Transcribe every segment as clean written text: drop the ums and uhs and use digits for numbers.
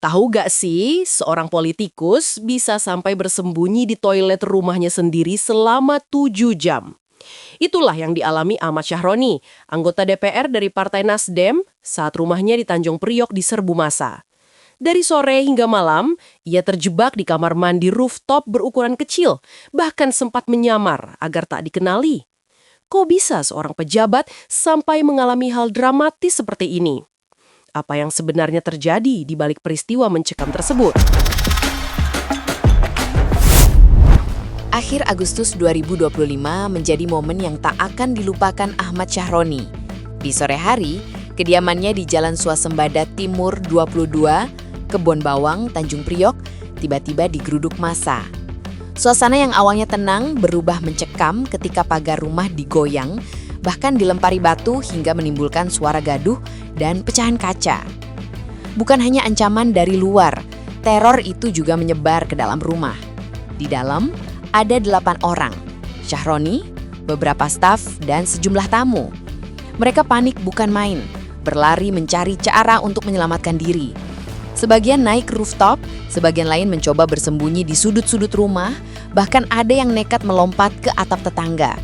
Tahu gak sih, seorang politikus bisa sampai bersembunyi di toilet rumahnya sendiri selama 7 jam. Itulah yang dialami Ahmad Syahroni, anggota DPR dari Partai Nasdem, saat rumahnya di Tanjung Priok diserbu massa. Dari sore hingga malam, ia terjebak di kamar mandi rooftop berukuran kecil, bahkan sempat menyamar agar tak dikenali. Kok bisa seorang pejabat sampai mengalami hal dramatis seperti ini? Apa yang sebenarnya terjadi di balik peristiwa mencekam tersebut? Akhir Agustus 2025 menjadi momen yang tak akan dilupakan Ahmad Syahroni. Di sore hari, kediamannya di Jalan Swasembada Timur 22, Kebon Bawang, Tanjung Priok, tiba-tiba digeruduk massa. Suasana yang awalnya tenang berubah mencekam ketika pagar rumah digoyang, bahkan dilempari batu hingga menimbulkan suara gaduh dan pecahan kaca. Bukan hanya ancaman dari luar, teror itu juga menyebar ke dalam rumah. Di dalam ada 8 orang, Syahroni, beberapa staf, dan sejumlah tamu. Mereka panik bukan main, berlari mencari cara untuk menyelamatkan diri. Sebagian naik rooftop, sebagian lain mencoba bersembunyi di sudut-sudut rumah, bahkan ada yang nekat melompat ke atap tetangga.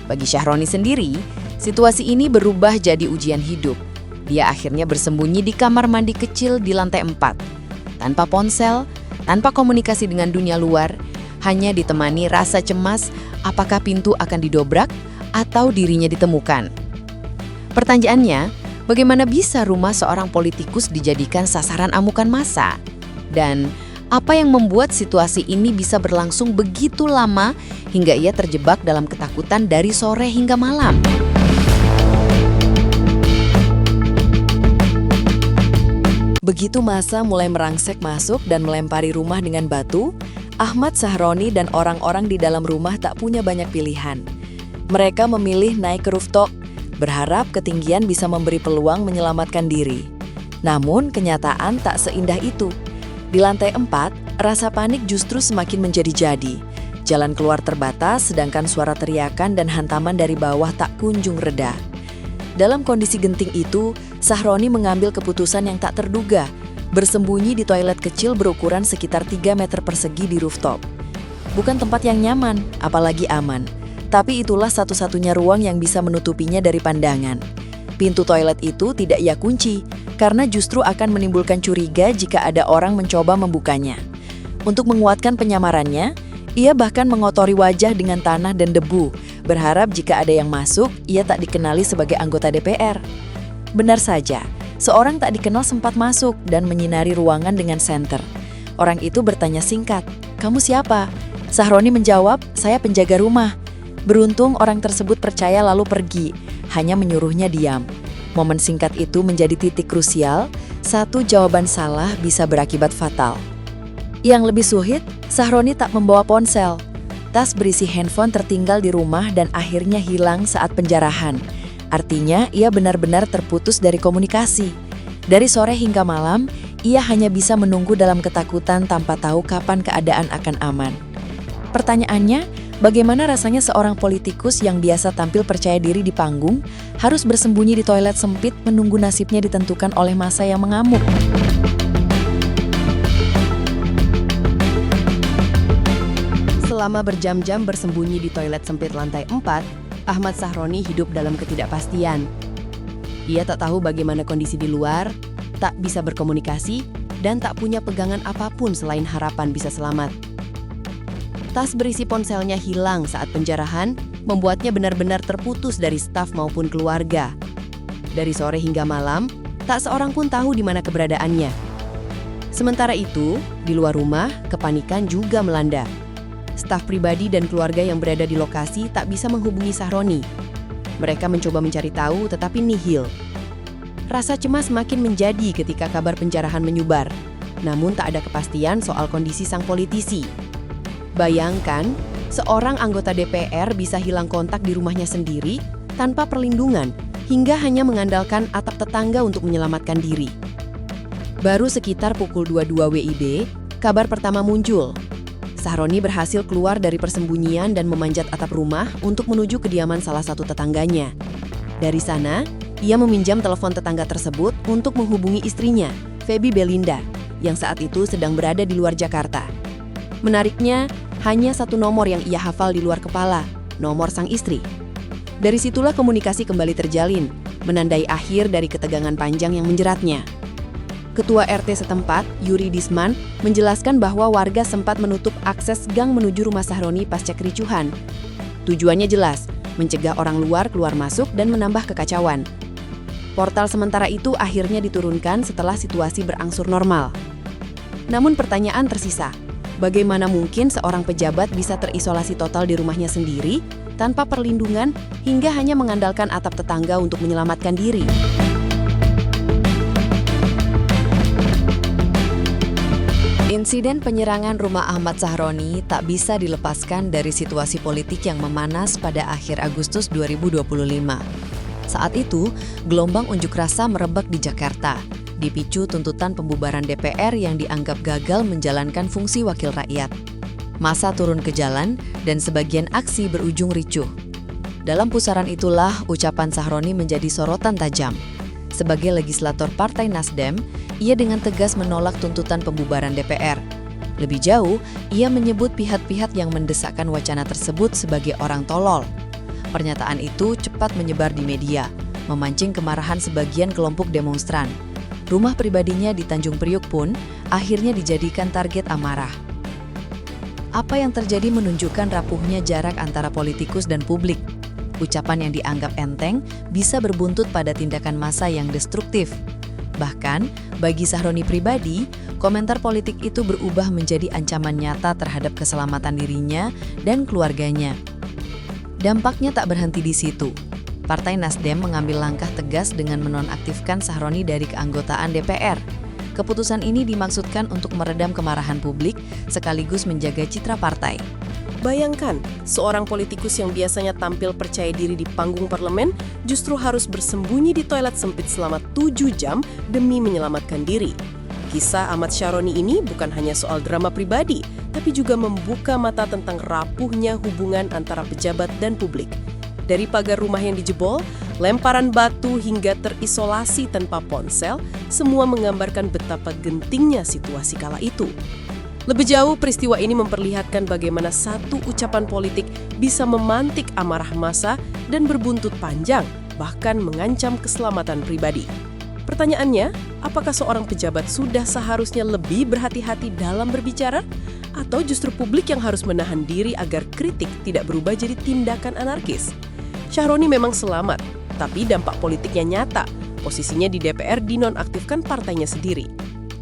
Bagi Syahroni sendiri, situasi ini berubah jadi ujian hidup. Dia akhirnya bersembunyi di kamar mandi kecil di lantai 4. Tanpa ponsel, tanpa komunikasi dengan dunia luar, hanya ditemani rasa cemas apakah pintu akan didobrak atau dirinya ditemukan. Pertanyaannya, bagaimana bisa rumah seorang politikus dijadikan sasaran amukan massa? Dan apa yang membuat situasi ini bisa berlangsung begitu lama hingga ia terjebak dalam ketakutan dari sore hingga malam? Begitu massa mulai merangsek masuk dan melempari rumah dengan batu, Ahmad Syahroni dan orang-orang di dalam rumah tak punya banyak pilihan. Mereka memilih naik ke rooftop, berharap ketinggian bisa memberi peluang menyelamatkan diri. Namun kenyataan tak seindah itu. Di lantai 4, rasa panik justru semakin menjadi-jadi. Jalan keluar terbatas, sedangkan suara teriakan dan hantaman dari bawah tak kunjung reda. Dalam kondisi genting itu, Syahroni mengambil keputusan yang tak terduga, bersembunyi di toilet kecil berukuran sekitar 3 meter persegi di rooftop. Bukan tempat yang nyaman, apalagi aman. Tapi itulah satu-satunya ruang yang bisa menutupinya dari pandangan. Pintu toilet itu tidak ia kunci, karena justru akan menimbulkan curiga jika ada orang mencoba membukanya. Untuk menguatkan penyamarannya, ia bahkan mengotori wajah dengan tanah dan debu, berharap jika ada yang masuk, ia tak dikenali sebagai anggota DPR. Benar saja, seorang tak dikenal sempat masuk dan menyinari ruangan dengan senter. Orang itu bertanya singkat, "Kamu siapa?" Syahroni menjawab, "Saya penjaga rumah." Beruntung orang tersebut percaya lalu pergi, hanya menyuruhnya diam. Momen singkat itu menjadi titik krusial, satu jawaban salah bisa berakibat fatal. Yang lebih sulit, Syahroni tak membawa ponsel. Tas berisi handphone tertinggal di rumah dan akhirnya hilang saat penjarahan. Artinya, ia benar-benar terputus dari komunikasi. Dari sore hingga malam, ia hanya bisa menunggu dalam ketakutan tanpa tahu kapan keadaan akan aman. Pertanyaannya, bagaimana rasanya seorang politikus yang biasa tampil percaya diri di panggung harus bersembunyi di toilet sempit menunggu nasibnya ditentukan oleh massa yang mengamuk? Selama berjam-jam bersembunyi di toilet sempit lantai 4, Ahmad Syahroni hidup dalam ketidakpastian. Ia tak tahu bagaimana kondisi di luar, tak bisa berkomunikasi, dan tak punya pegangan apapun selain harapan bisa selamat. Tas berisi ponselnya hilang saat penjarahan, membuatnya benar-benar terputus dari staf maupun keluarga. Dari sore hingga malam, tak seorang pun tahu di mana keberadaannya. Sementara itu, di luar rumah, kepanikan juga melanda. Staf pribadi dan keluarga yang berada di lokasi tak bisa menghubungi Syahroni. Mereka mencoba mencari tahu tetapi nihil. Rasa cemas makin menjadi ketika kabar penjarahan menyebar. Namun tak ada kepastian soal kondisi sang politisi. Bayangkan, seorang anggota DPR bisa hilang kontak di rumahnya sendiri tanpa perlindungan hingga hanya mengandalkan atap tetangga untuk menyelamatkan diri. Baru sekitar pukul 22 WIB, kabar pertama muncul. Syahroni berhasil keluar dari persembunyian dan memanjat atap rumah untuk menuju kediaman salah satu tetangganya. Dari sana, ia meminjam telepon tetangga tersebut untuk menghubungi istrinya, Feby Belinda. yang saat itu sedang berada di luar Jakarta. Menariknya, hanya satu nomor yang ia hafal di luar kepala, nomor sang istri. Dari situlah komunikasi kembali terjalin, menandai akhir dari ketegangan panjang yang menjeratnya. Ketua RT setempat, Yuri Disman, menjelaskan bahwa warga sempat menutup akses gang menuju rumah Sahroni pasca kericuhan. Tujuannya jelas, mencegah orang luar keluar masuk dan menambah kekacauan. Portal sementara itu akhirnya diturunkan setelah situasi berangsur normal. Namun pertanyaan tersisa, bagaimana mungkin seorang pejabat bisa terisolasi total di rumahnya sendiri, tanpa perlindungan, hingga hanya mengandalkan atap tetangga untuk menyelamatkan diri? Insiden penyerangan rumah Ahmad Sahroni tak bisa dilepaskan dari situasi politik yang memanas pada akhir Agustus 2025. Saat itu, gelombang unjuk rasa merebak di Jakarta, dipicu tuntutan pembubaran DPR yang dianggap gagal menjalankan fungsi wakil rakyat. Massa turun ke jalan dan sebagian aksi berujung ricuh. Dalam pusaran itulah ucapan Sahroni menjadi sorotan tajam. Sebagai legislator Partai Nasdem, ia dengan tegas menolak tuntutan pembubaran DPR. Lebih jauh, ia menyebut pihak-pihak yang mendesakkan wacana tersebut sebagai orang tolol. Pernyataan itu cepat menyebar di media, memancing kemarahan sebagian kelompok demonstran. Rumah pribadinya di Tanjung Priuk pun akhirnya dijadikan target amarah. Apa yang terjadi menunjukkan rapuhnya jarak antara politikus dan publik. Ucapan yang dianggap enteng bisa berbuntut pada tindakan massa yang destruktif. Bahkan, bagi Sahroni pribadi, komentar politik itu berubah menjadi ancaman nyata terhadap keselamatan dirinya dan keluarganya. Dampaknya tak berhenti di situ. Partai Nasdem mengambil langkah tegas dengan menonaktifkan Sahroni dari keanggotaan DPR. Keputusan ini dimaksudkan untuk meredam kemarahan publik sekaligus menjaga citra partai. Bayangkan, seorang politikus yang biasanya tampil percaya diri di panggung parlemen justru harus bersembunyi di toilet sempit selama 7 jam demi menyelamatkan diri. Kisah Ahmad Sahroni ini bukan hanya soal drama pribadi, tapi juga membuka mata tentang rapuhnya hubungan antara pejabat dan publik. Dari pagar rumah yang dijebol, lemparan batu hingga terisolasi tanpa ponsel, semua menggambarkan betapa gentingnya situasi kala itu. Lebih jauh, peristiwa ini memperlihatkan bagaimana satu ucapan politik bisa memantik amarah massa dan berbuntut panjang, bahkan mengancam keselamatan pribadi. Pertanyaannya, apakah seorang pejabat sudah seharusnya lebih berhati-hati dalam berbicara? Atau justru publik yang harus menahan diri agar kritik tidak berubah jadi tindakan anarkis? Sahroni memang selamat, tapi dampak politiknya nyata. Posisinya di DPR dinonaktifkan partainya sendiri.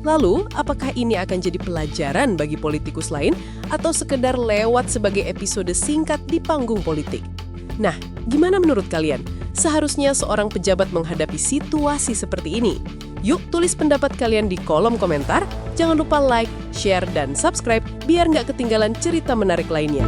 Lalu, apakah ini akan jadi pelajaran bagi politikus lain atau sekedar lewat sebagai episode singkat di panggung politik? Nah, gimana menurut kalian? Seharusnya seorang pejabat menghadapi situasi seperti ini? Yuk tulis pendapat kalian di kolom komentar. Jangan lupa like, share, dan subscribe biar nggak ketinggalan cerita menarik lainnya.